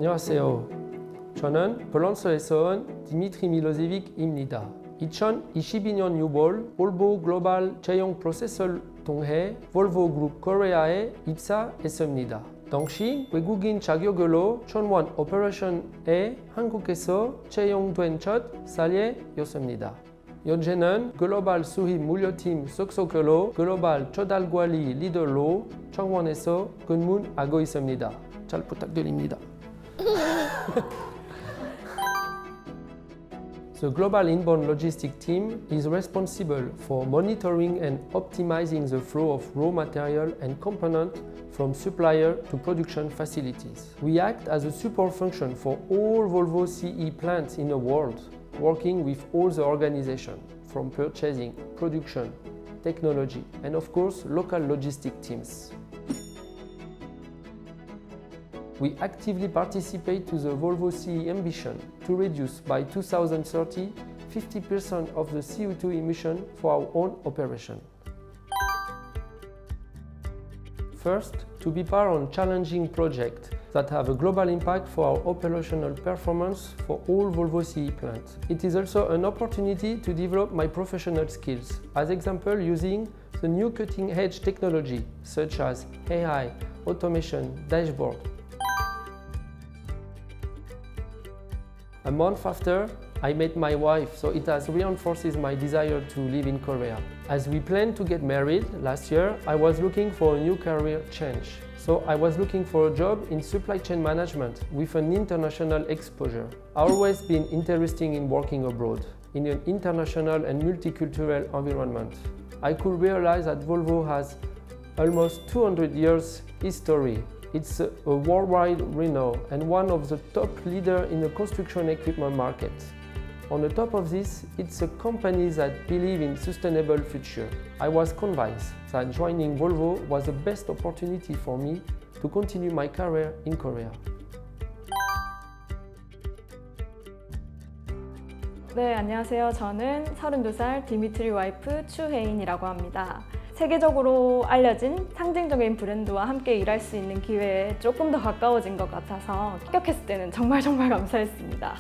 안녕하세요. 저는 프랑스에서 온 디미트리 입니다. 2022년 6월 볼보 글로벌 채용 프로세스를 통해 볼보그룹코리아에 입사했습니다. 당시 외국인 자격으로 창원 오퍼레이션에 한국에서 채용된 첫 사례였습니다. 현재는 글로벌 수입 물류팀 소속으로 글로벌 조달관리 리더로 창원에서 근무하고 있습니다. 잘 부탁드립니다. The global inbound logistics team is responsible for monitoring and optimizing the flow of raw material and components from supplier to production facilities. We act as a support function for all Volvo CE plants in the world, working with all the organizations, from purchasing, production, technology, and of course, local logistic teams. We actively participate to the Volvo CE ambition to reduce by 2030 50% of the CO2 emission for our own operation. First, to be part on challenging projects that have a global impact for our operational performance for all Volvo CE plants. It is also an opportunity to develop my professional skills, as example using the new cutting-edge technology such as AI, automation, dashboard. A month after, I met my wife, so it has reinforced my desire to live in Korea. As we planned to get married last year, I was looking for a new career change. So I was looking for a job in supply chain management with an international exposure. I've always been interested in working abroad, in an international and multicultural environment. I could realize that Volvo has almost 200 years history. It's a worldwide renown and one of the top leaders in the construction equipment market. On the top of this, it's a company that believes in sustainable future. I was convinced that joining Volvo was the best opportunity for me to continue my career in Korea. 네, 안녕하세요. 저는 32살 디미트리 와이프 추혜인이라고 합니다. 세계적으로 알려진 상징적인 브랜드와 함께 일할 수 있는 기회에 조금 더 가까워진 것 같아서 합격했을 때는 정말 감사했습니다.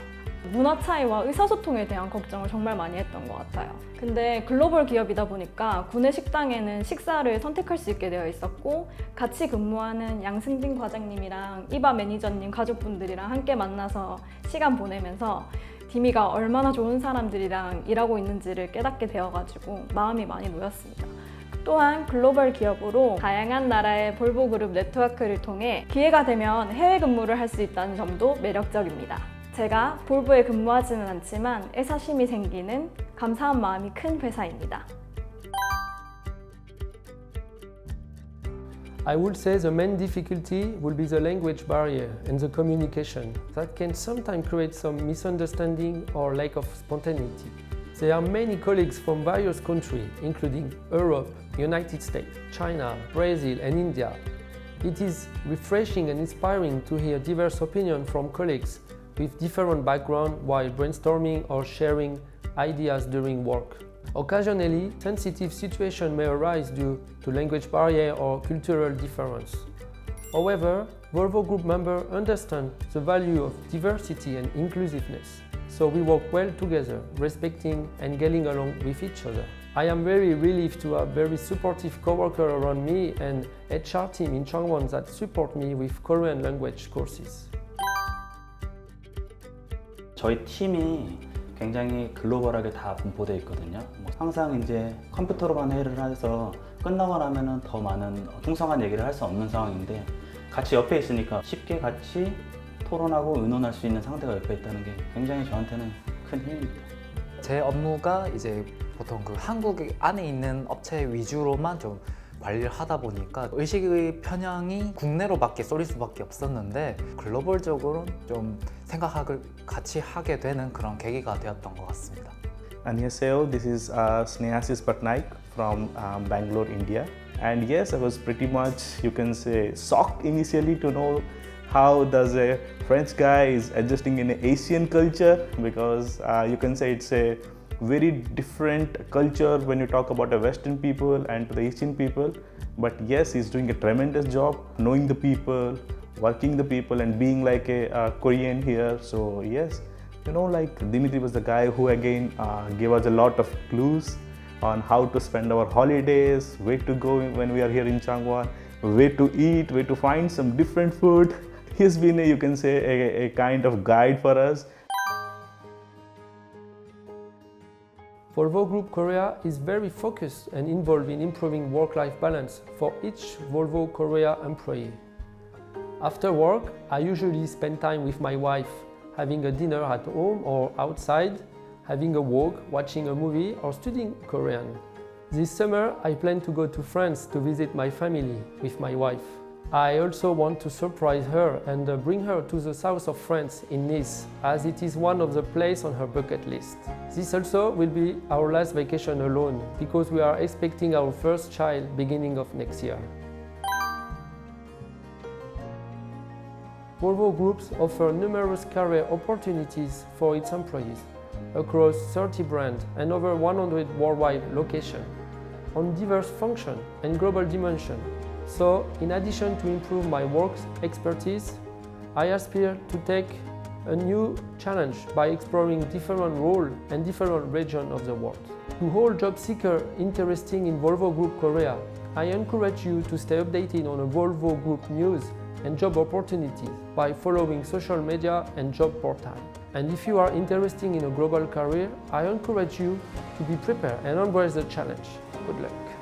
문화 차이와 의사소통에 대한 걱정을 정말 많이 했던 것 같아요. 근데 글로벌 기업이다 보니까 구내 식당에는 식사를 선택할 수 있게 되어 있었고, 같이 근무하는 양승진 과장님이랑 이바 매니저님 가족분들이랑 함께 만나서 시간 보내면서 디미가 얼마나 좋은 사람들이랑 일하고 있는지를 깨닫게 되어가지고 마음이 많이 놓였습니다. 또한 글로벌 기업으로 다양한 나라의 볼보그룹 네트워크를 통해 기회가 되면 해외 근무를 할 수 있다는 점도 매력적입니다. 제가 볼보에 근무하지는 않지만 애사심이 생기는 감사한 마음이 큰 회사입니다. I would say the main difficulty will be the language barrier and the communication that can sometimes create some misunderstanding or lack of spontaneity. There are many colleagues from various countries, including Europe, United States, China, Brazil, and India. It is refreshing and inspiring to hear diverse opinions from colleagues with different backgrounds while brainstorming or sharing ideas during work. Occasionally, sensitive situations may arise due to language barrier or cultural difference. However, Volvo Group members understand the value of diversity and inclusiveness. So we work well together, respecting and getting along with each other. I am very relieved to have very supportive coworkers around me and HR team in 창원 that support me with Korean language courses. 저희 팀이 굉장히 글로벌하게 다 분포되어 있거든요. 항상 이제 컴퓨터로만 회의를 해서 끝나고 나면은 더 많은 풍성한 얘기를 할 수 없는 상황인데, 같이 옆에 있으니까 쉽게 같이 토론하고 의논할 수 있는 상대가 옆에 있다는 게 굉장히 저한테는 큰 힘입니다. 제 업무가 이제 보통 그 한국 안에 있는 업체 위주로만 좀 관리를 하다 보니까 의식의 편향이 국내로밖에 쏠릴 수밖에 없었는데, 글로벌적으로 좀 생각을 같이 하게 되는 그런 계기가 되었던 것 같습니다. 안녕하세요. This is Snehasis Patnaik from Bangalore, India. And yes, I was pretty much, you can say, shocked initially to know how does a French guy is adjusting in an Asian culture, because you can say it's a very different culture when you talk about the Western people and to the Asian people. But yes, he's doing a tremendous job knowing the people, working the people and being like a Korean here. So yes, you know, like Dimitri was the guy who again gave us a lot of clues on how to spend our holidays, where to go when we are here in Changwon, where to eat, where to find some different food. He's been, you can say, a kind of guide for us. 볼보그룹코리아 is very focused and involved in improving work-life balance for each Volvo Korea employee. After work, I usually spend time with my wife, having a dinner at home or outside, having a walk, watching a movie or studying Korean. This summer, I plan to go to France to visit my family with my wife. I also want to surprise her and bring her to the south of France in Nice, as it is one of the places on her bucket list. This also will be our last vacation alone, because we are expecting our first child beginning of next year. Volvo Groups offer numerous career opportunities for its employees across 30 brands and over 100 worldwide locations on diverse functions and global dimensions. So, in addition to improve my work's expertise, I aspire to take a new challenge by exploring different roles and different regions of the world. To all job seekers interested in Volvo Group Korea, I encourage you to stay updated on the Volvo Group news and job opportunities by following social media and job portals. And if you are interested in a global career, I encourage you to be prepared and embrace the challenge. Good luck.